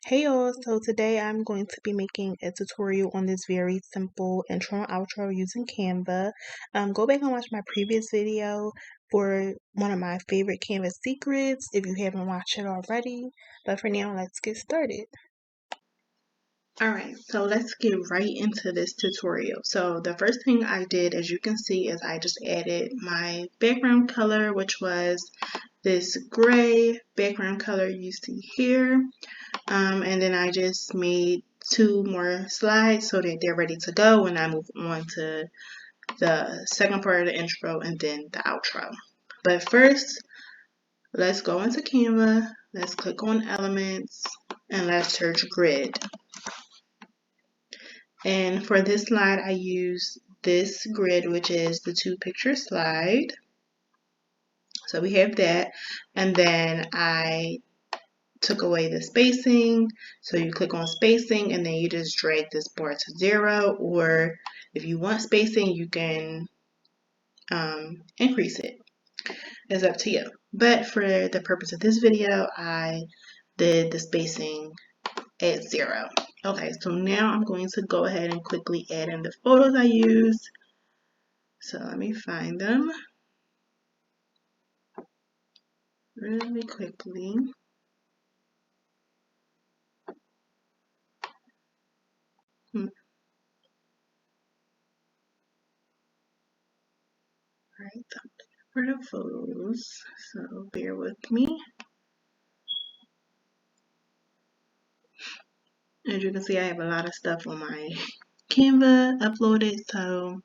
Hey y'all, so today I'm going to be making a tutorial on this very simple intro and outro using Canva. Go back and watch my previous video for one of my favorite Canva secrets if you haven't watched it already. But for now, let's get started. Alright, so let's get right into this tutorial. So the first thing I did, as you can see, is I just added my background color, which was this gray background color you see here. And then I just made 2 more slides so that they're ready to go when I move on to the second part of the intro and then the outro. But first, let's go into Canva, let's click on Elements, and let's search Grid. And for this slide, I use this grid, which is the 2-picture slide. So we have that, and then I took away the spacing, so you click on spacing and then you just drag this bar to 0, or if you want spacing you can increase it. It's up to you, but for the purpose of this video I did the spacing at 0. Okay, so now I'm going to go ahead and quickly add in the photos I used. So let me find them really quickly. Alright, for the photos, so bear with me. As you can see, I have a lot of stuff on my Canva uploaded, so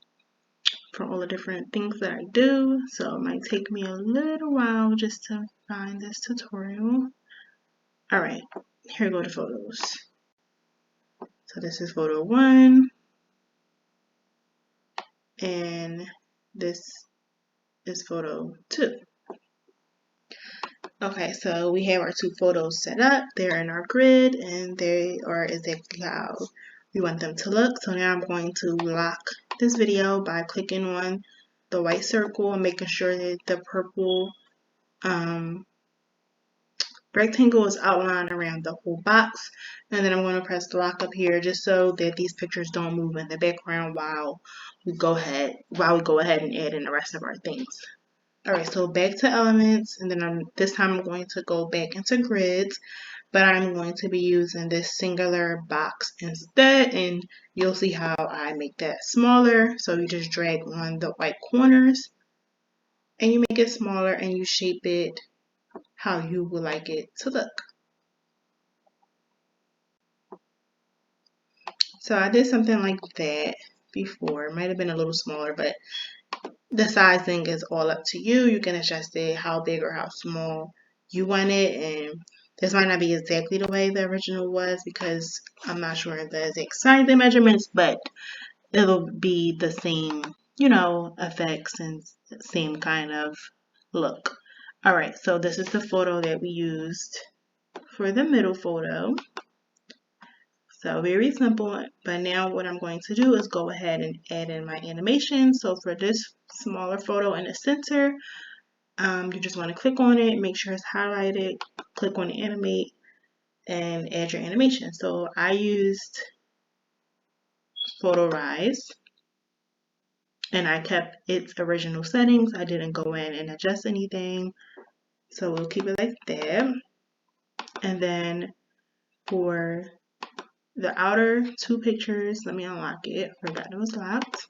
for all the different things that I do, so it might take me a little while just to find this tutorial. Alright, here go the photos. So this is photo 1, and this is photo 2. Okay, so we have our 2 photos set up. They're in our grid, and they are exactly how we want them to look. So now I'm going to lock this video by clicking on the white circle and making sure that the purple rectangle is outlined around the whole box. And then I'm going to press lock up here just so that these pictures don't move in the background while we go ahead and add in the rest of our things. Alright, so back to elements, and then this time I'm going to go back into grids, but I'm going to be using this singular box instead, and you'll see how I make that smaller. So you just drag on the white corners, and you make it smaller, and you shape it how you would like it to look. So I did something like that before. It might have been a little smaller, but the sizing is all up to you. You can adjust it how big or how small you want it, and this might not be exactly the way the original was because I'm not sure of the exact size and measurements, but it'll be the same, effects and same kind of look. Alright, so this is the photo that we used for the middle photo. So very simple, but now what I'm going to do is go ahead and add in my animation. So for this smaller photo in the center, you just want to click on it, make sure it's highlighted, click on animate, and add your animation. So I used Photo Rise, and I kept its original settings. I didn't go in and adjust anything, so we'll keep it like that. And then for the outer 2 pictures, let me unlock it. I forgot it was locked.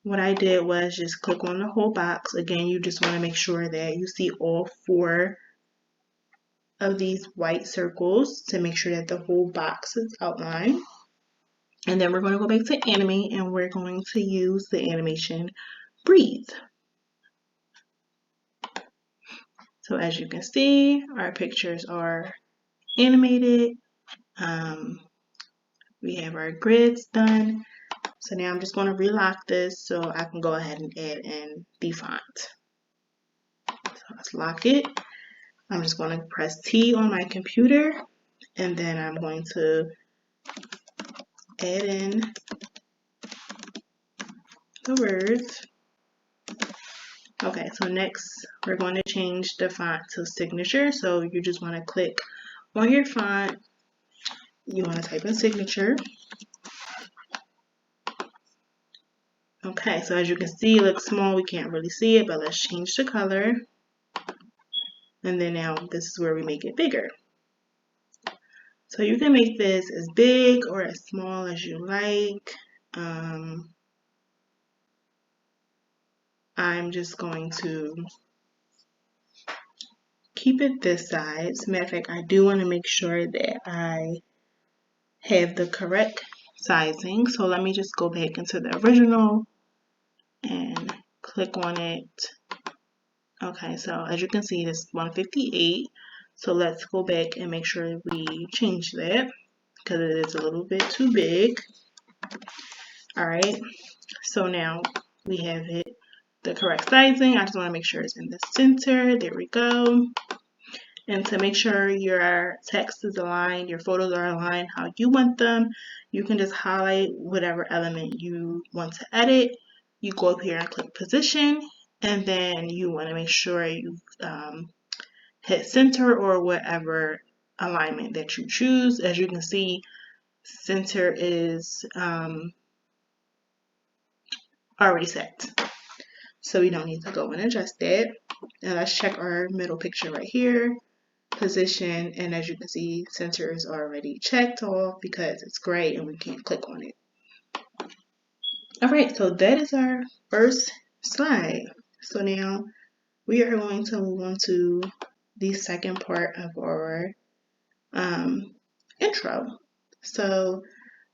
What I did was just click on the whole box. Again, you just want to make sure that you see all 4 of these white circles to make sure that the whole box is outlined. And then we're going to go back to animate, and we're going to use the animation breathe. So as you can see, our pictures are animated. We have our grids done. So now I'm just going to relock this so I can go ahead and add in the font. So let's lock it. I'm just going to press T on my computer, and then I'm going to add in the words. Okay, so next we're going to change the font to signature. So you just want to click On your font, you want to type in signature. Okay, so as you can see, it looks small. We can't really see it, but let's change the color. And then now this is where we make it bigger. So you can make this as big or as small as you like. I'm just going to keep it this size. Matter of fact, I do want to make sure that I have the correct sizing. So let me just go back into the original and click on it. Okay, so as you can see, it's 158. So let's go back and make sure we change that because it is a little bit too big. All right, so now we have it the correct sizing. I just want to make sure it's in the center. There we go. And to make sure your text is aligned, your photos are aligned how you want them, you can just highlight whatever element you want to edit. You go up here and click position, and then you want to make sure you hit center or whatever alignment that you choose. As you can see, center is already set. So we don't need to go and adjust that. And let's check our middle picture right here. Position, and as you can see, center is already checked off because it's gray and we can't click on it. Alright, so that is our first slide. So now we are going to move on to the second part of our intro. So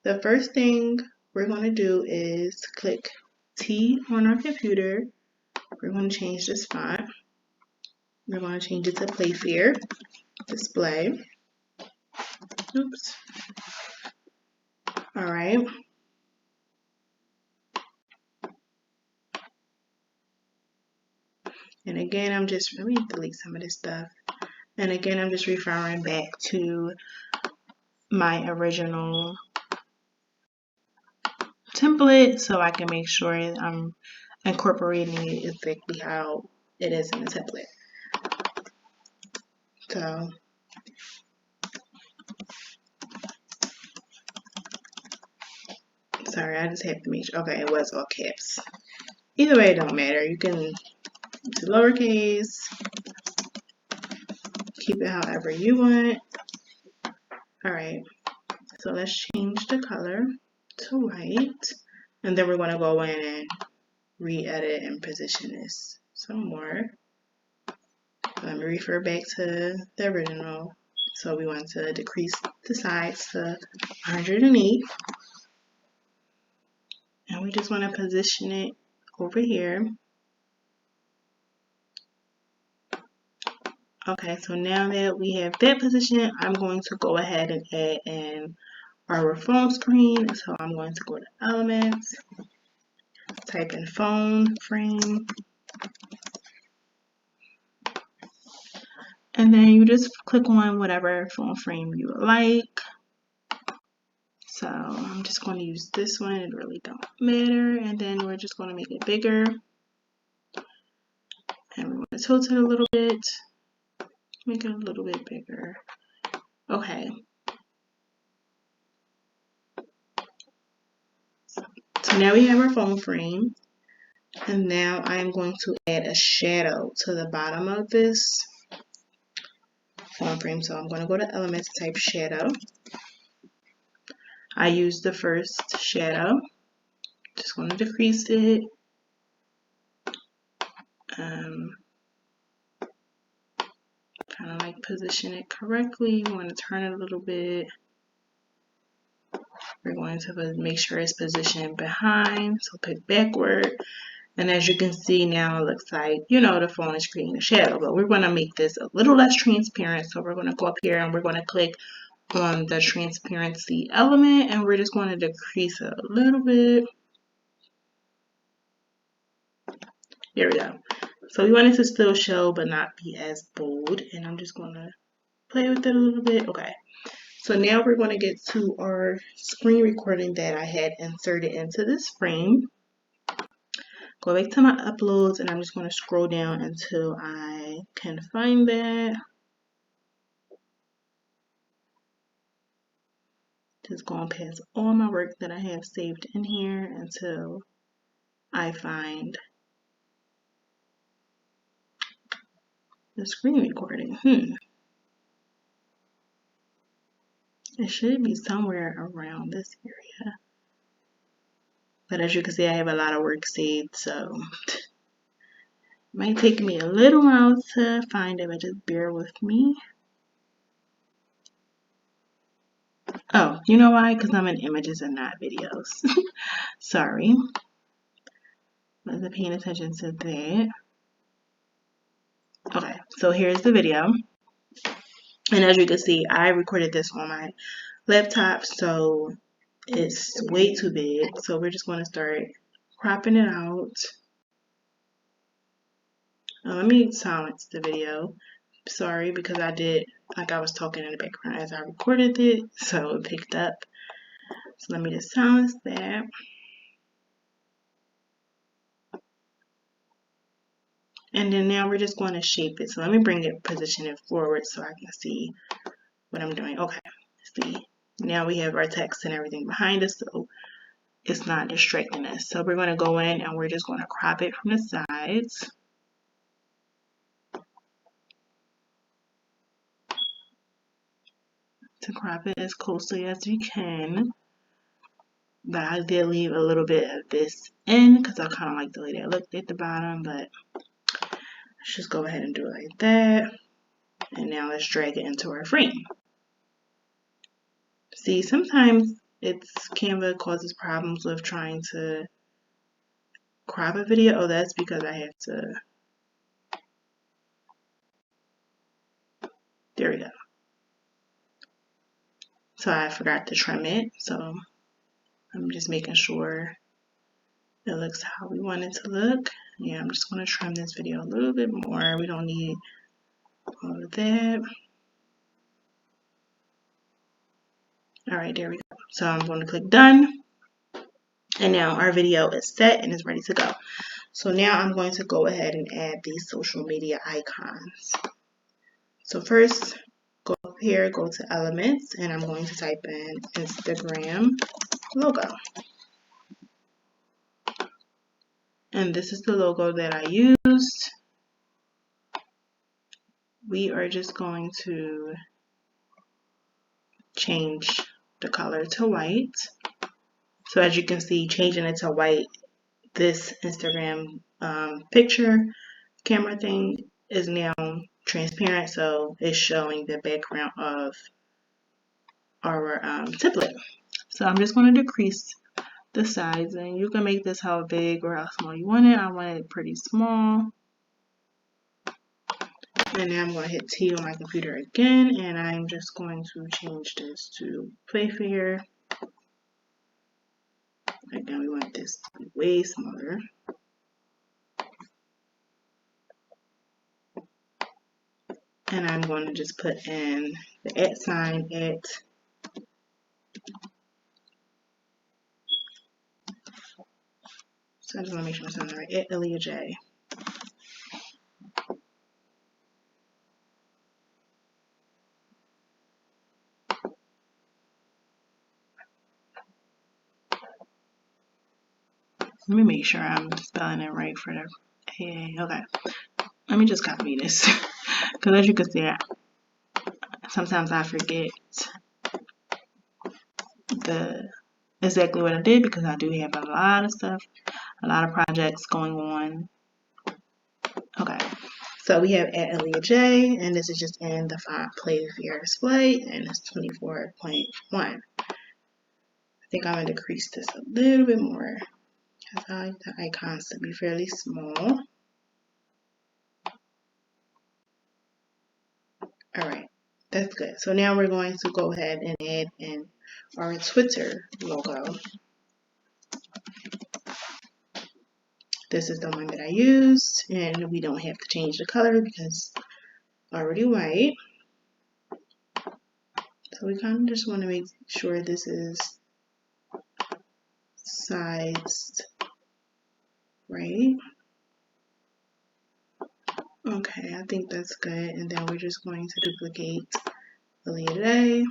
the first thing we're going to do is click T on our computer. We're going to change this font. We're going to change it to Playfair Display. Oops. All right. And again, let me delete some of this stuff. And again, I'm just referring back to my original template so I can make sure I'm incorporating it exactly how it is in the template. So sorry, I just have to make sure. Okay, it was all caps. Either way, it don't matter. You can do lowercase, keep it however you want. All right, so let's change the color to white, and then we're going to go in and re-edit and position this some more. Let me refer back to the original. So we want to decrease the size to 108. And we just want to position it over here. Okay, so now that we have that position, I'm going to go ahead and add in our phone screen. So I'm going to go to Elements, type in phone frame, and then you just click on whatever phone frame you like. So I'm just going to use this one. It really don't matter. And then we're just going to make it bigger. And we want to tilt it a little bit. Make it a little bit bigger. Okay. So now we have our phone frame. And now I'm going to add a shadow to the bottom of this phone frame. So I'm going to go to Elements, type Shadow. I use the first shadow. Just going to decrease it. Kind of like position it correctly. You want to turn it a little bit. We're going to make sure it's positioned behind, so pick backward. And as you can see now, it looks like, the phone is creating a shadow, but we're going to make this a little less transparent. So we're going to go up here and we're going to click on the transparency element, and we're just going to decrease it a little bit. There we go. So we want it to still show, but not be as bold. And I'm just going to play with it a little bit. Okay. So now we're going to get to our screen recording that I had inserted into this frame. Go back to my uploads, and I'm just going to scroll down until I can find that. Just going past all my work that I have saved in here until I find the screen recording. It should be somewhere around this area. But as you can see, I have a lot of work saved, so it might take me a little while to find it, but just bear with me. Oh, you know why? Because I'm in images and not videos. Sorry. Wasn't paying attention to that. Okay, so here's the video. And as you can see, I recorded this on my laptop, so it's way too big. So we're just going to start cropping it out. Let me silence the video. Sorry, because I did, like I was talking in the background as I recorded it, so it picked up. So let me just silence that. And then now we're just going to shape it. So let me bring it, position it forward so I can see what I'm doing. Okay, see, now we have our text and everything behind us, so it's not distracting us. So we're going to go in and we're just going to crop it from the sides. To crop it as closely as you can. But I did leave a little bit of this in because I kind of like the way that looked at the bottom, but let's just go ahead and do it like that. And now let's drag it into our frame. See, sometimes Canva causes problems with trying to crop a video. Oh, that's because I have to. There we go. So I forgot to trim it. So I'm just making sure it looks how we want it to look. Yeah, I'm just going to trim this video a little bit more. We don't need all of that. All right, there we go. So I'm going to click done. And now our video is set and is ready to go. So now I'm going to go ahead and add these social media icons. So first, go up here, go to elements, and I'm going to type in Instagram logo. And this is the logo that I used. We are just going to change the color to white. So as you can see, changing it to white, this Instagram picture camera thing is now transparent, so it's showing the background of our template. So I'm just going to decrease the size, and you can make this how big or how small you want it. I want it pretty small. And now I'm going to hit T on my computer again, and I'm just going to change this to play figure. Again, we want this to be way smaller. And I'm going to just put in the @ sign at. So I just want to make sure I'm saying that right. At Aaliyah J. Let me make sure I'm spelling it right for the AA. Okay. Let me just copy this. Because as you can see, sometimes I forget exactly what I did because I do have a lot of stuff, a lot of projects going on. Okay. So we have at Aaliyah J, and this is just in the font Play with Your Display, and it's 24.1. I think I'm going to decrease this a little bit more because I like the icons to be fairly small. Alright, that's good. So now we're going to go ahead and add in our Twitter logo. This is the one that I used, and we don't have to change the color because it's already white. So we kind of just want to make sure this is sized right. Okay, I think that's good. And then we're just going to duplicate the lead A.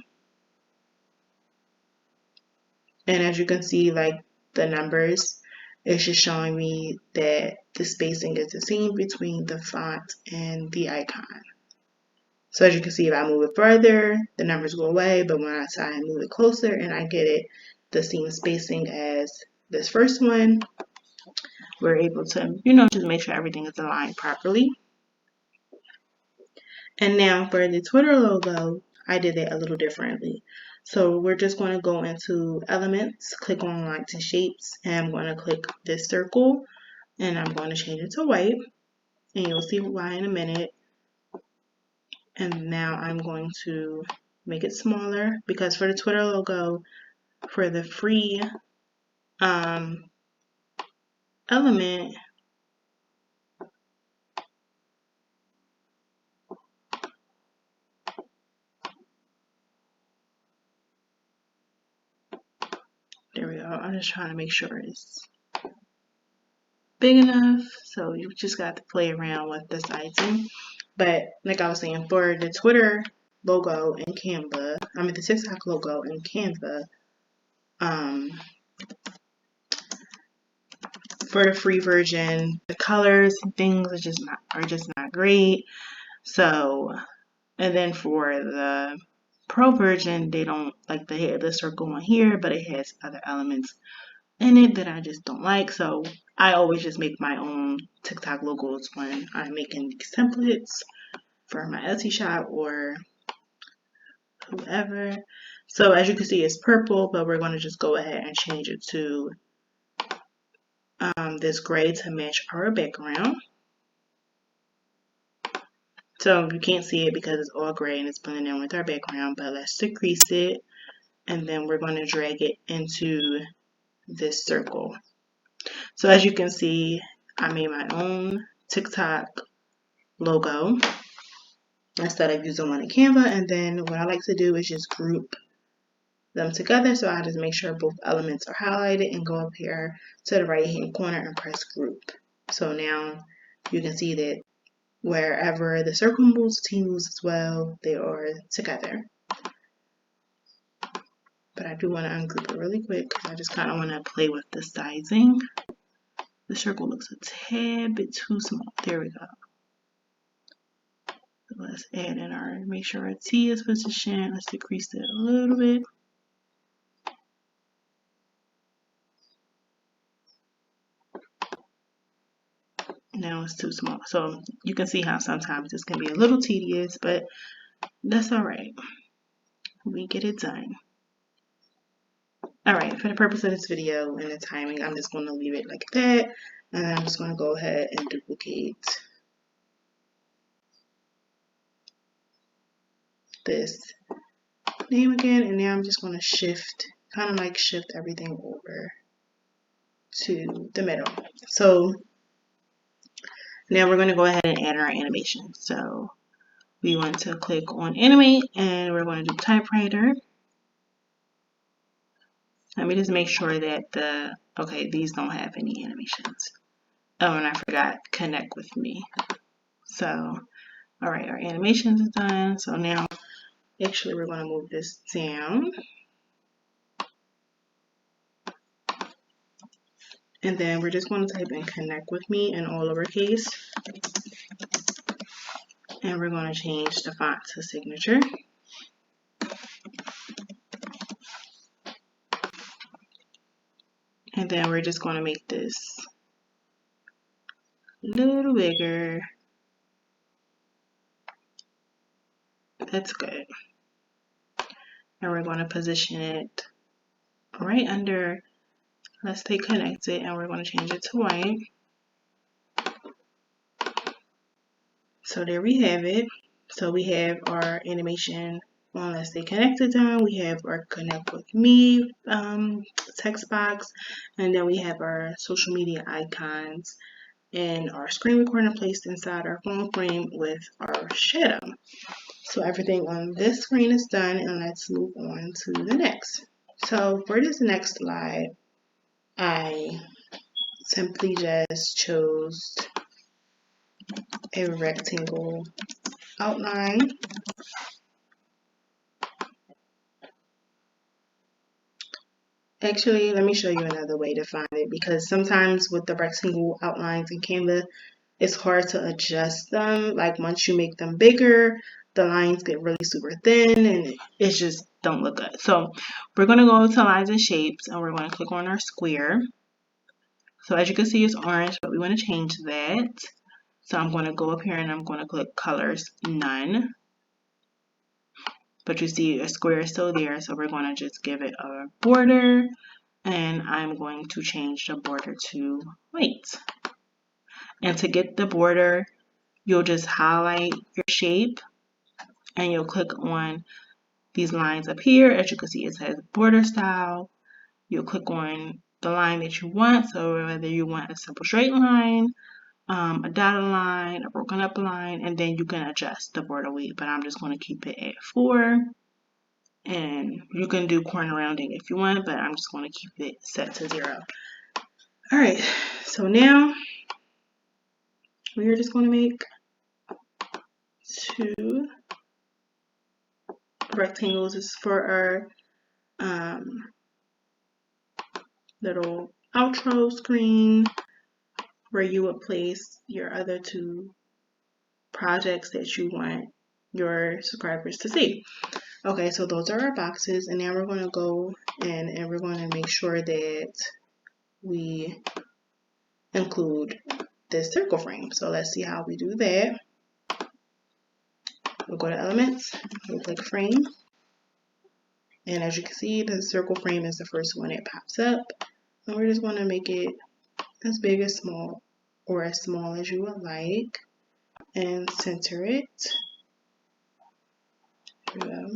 And as you can see, like the numbers, it's just showing me that the spacing is the same between the font and the icon. So as you can see, if I move it further, the numbers go away, but when I try and move it closer and I get it the same spacing as this first one, we're able to, just make sure everything is aligned properly. And now for the Twitter logo, I did it a little differently. So we're just going to go into elements, click on lines and shapes, and I'm going to click this circle and I'm going to change it to white, and you'll see why in a minute. And now I'm going to make it smaller, because for the Twitter logo, for the free element, there we go. I'm just trying to make sure it's big enough. So you just got to play around with the sizing. But like I was saying, for the Twitter logo in Canva, the TikTok logo in Canva, for the free version, the colors and things are just not great. So, and then for the pro version, they don't like the circle on here, but it has other elements in it that I just don't like. So I always just make my own TikTok logos when I'm making these templates for my Etsy shop or whoever. So as you can see, it's purple, but we're going to just go ahead and change it to this gray to match our background. So you can't see it because it's all gray and it's blending in with our background, but let's decrease it, and then we're going to drag it into this circle. So as you can see, I made my own TikTok logo instead of using one in Canva, and then what I like to do is just group them together. So I just make sure both elements are highlighted and go up here to the right hand corner and press group. So now you can see that wherever the circle moves, T moves as well, they are together. But I do want to ungroup it really quick because I just kind of want to play with the sizing. The circle looks a tad bit too small. There we go. So let's add in make sure our T is positioned. Let's decrease it a little bit. Now it's too small. So you can see how sometimes this can be a little tedious, but that's all right. We get it done. All right, for the purpose of this video and the timing, I'm just going to leave it like that. And I'm just going to go ahead and duplicate this name again. And now I'm just going to shift everything over to the middle. So now we're going to go ahead and add our animation. So we want to click on animate and we're going to do typewriter. Let me just make sure that these don't have any animations. Oh, and I forgot connect with me. So, all right, our animations is done. So now, actually, we're going to move this down. And then we're just going to type in connect with me in all lowercase. And we're going to change the font to signature. And then we're just going to make this a little bigger. That's good. And we're going to position it right under, let's stay connected, and we're going to change it to white. So there we have it. So we have our animation on Let's Stay Connected done. We have our Connect with Me text box, and then we have our social media icons and our screen recorder placed inside our phone frame with our shadow. So everything on this screen is done, and let's move on to the next. So for this next slide, I simply just chose a rectangle outline. Actually, let me show you another way to find it, because sometimes with the rectangle outlines in Canva, it's hard to adjust them. Like once you make them bigger, the lines get really super thin and it just don't look good. So we're going to go to lines and shapes, and we're going to click on our square. So as you can see, it's orange, but we want to change that. So I'm going to go up here and I'm going to click colors, none. But you see a square is still there, so we're going to just give it a border, and I'm going to change the border to white. And to get the border, you'll just highlight your shape and you'll click on these lines up here. As you can see, it says border style. You'll click on the line that you want, so whether you want a simple straight line, a dotted line, a broken up line, and then you can adjust the border weight, but I'm just going to keep it at 4. And you can do corner rounding if you want, but I'm just going to keep it set to 0. Alright, so now we're just going to make 2 rectangles. This is for our little outro screen where you would place your other 2 projects that you want your subscribers to see. Okay, so those are our boxes, and now we're going to go in and we're going to make sure that we include this circle frame. So let's see how we do that. We'll go to elements, we'll click frame, and as you can see, the circle frame is the first one that pops up, and we're just going to make it as big as small, or as small as you would like, and center it. There we go.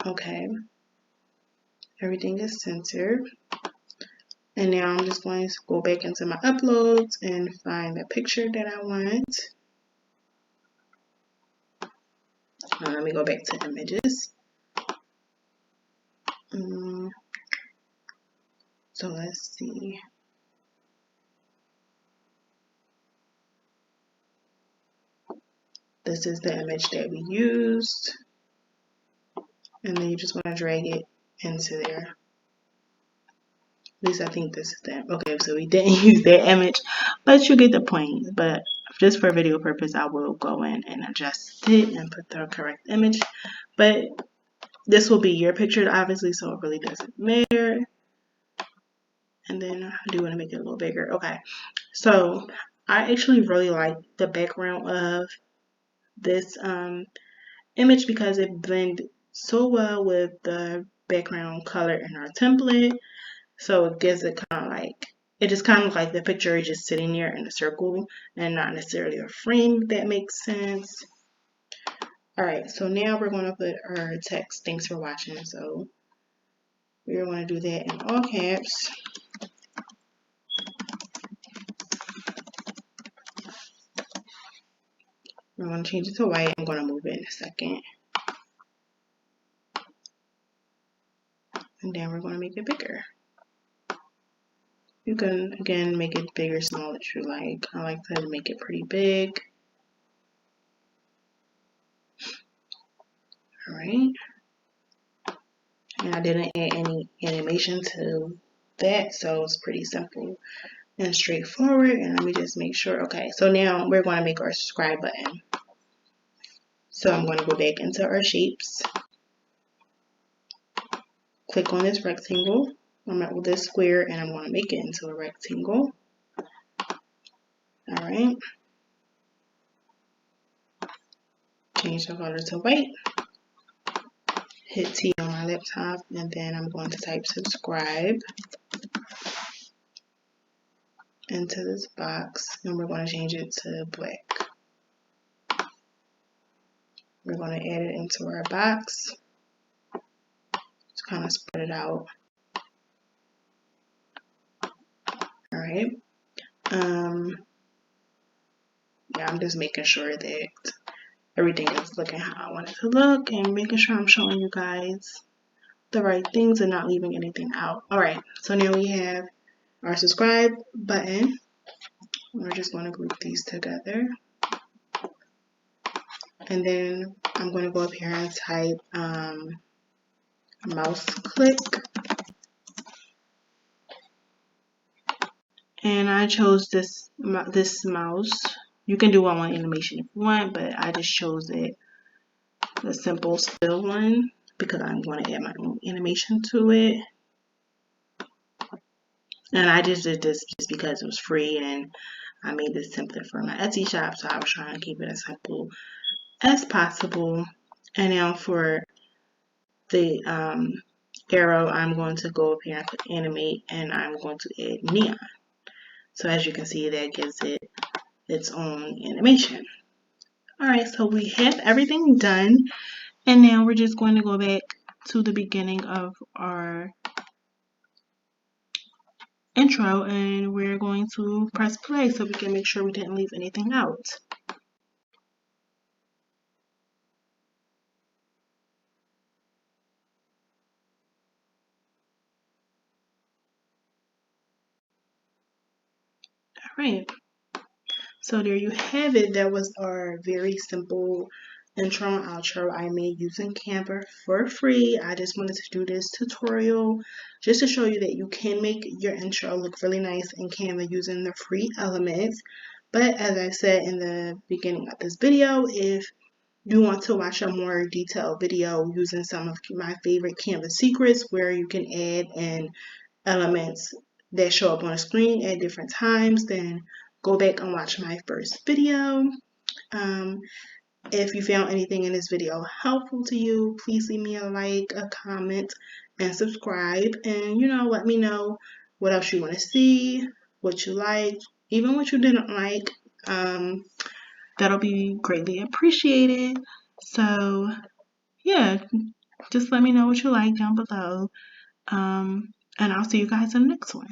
Okay, everything is centered. And now I'm just going to go back into my uploads and find the picture that I want. Let me go back to images. So let's see. This is the image that we used. And then you just want to drag it into there. At least I think this is that. Okay, so we didn't use that image, but you get the point. But just for video purpose, I will go in and adjust it and put the correct image. But this will be your picture, obviously, so it really doesn't matter. And then I do want to make it a little bigger. Okay, so I actually really like the background of this image because it blends so well with the background color in our template. So it gives it kind of like, it just kind of like the picture is just sitting there in a circle and not necessarily a frame, if that makes sense. Alright, so now we're going to put our text, thanks for watching. So we're going to do that in all caps. We're going to change it to white. I'm going to move it in a second. And then we're going to make it bigger. You can, again, make it big or small if you like. I like to make it pretty big. Alright. And I didn't add any animation to that, so it's pretty simple and straightforward. And let me just make sure. Okay, so now we're going to make our subscribe button. So I'm going to go back into our shapes. Click on this rectangle. I'm at with this square and I'm going to make it into a rectangle. Alright. Change the color to white. Hit T on my laptop and then I'm going to type subscribe into this box and we're going to change it to black. We're going to add it into our box. Just kind of spread it out. Alright. Yeah, I'm just making sure that everything is looking how I want it to look and making sure I'm showing you guys the right things and not leaving anything out. Alright, so now we have our subscribe button. We're just going to group these together. And then I'm going to go up here and type mouse click. I chose this mouse. You can do one animation if you want, but I just chose it, the simple still one, because I'm going to add my own animation to it. And I just did this just because it was free, and I made this template for my Etsy shop, so I was trying to keep it as simple as possible. And now for the arrow, I'm going to go up here and click animate, and I'm going to add neon. So as you can see, that gives it its own animation. Alright, so we have everything done, and now we're just going to go back to the beginning of our intro, and we're going to press play so we can make sure we didn't leave anything out. Alright, so there you have it. That was our very simple intro and outro I made using Canva for free. I just wanted to do this tutorial just to show you that you can make your intro look really nice in Canva using the free elements. But as I said in the beginning of this video, if you want to watch a more detailed video using some of my favorite Canva secrets where you can add in elements that show up on the screen at different times, then go back and watch my first video. If you found anything in this video helpful to you, please leave me a like, a comment, and subscribe. And, let me know what else you want to see, what you liked, even what you didn't like. That'll be greatly appreciated. So, yeah, just let me know what you like down below. And I'll see you guys in the next one.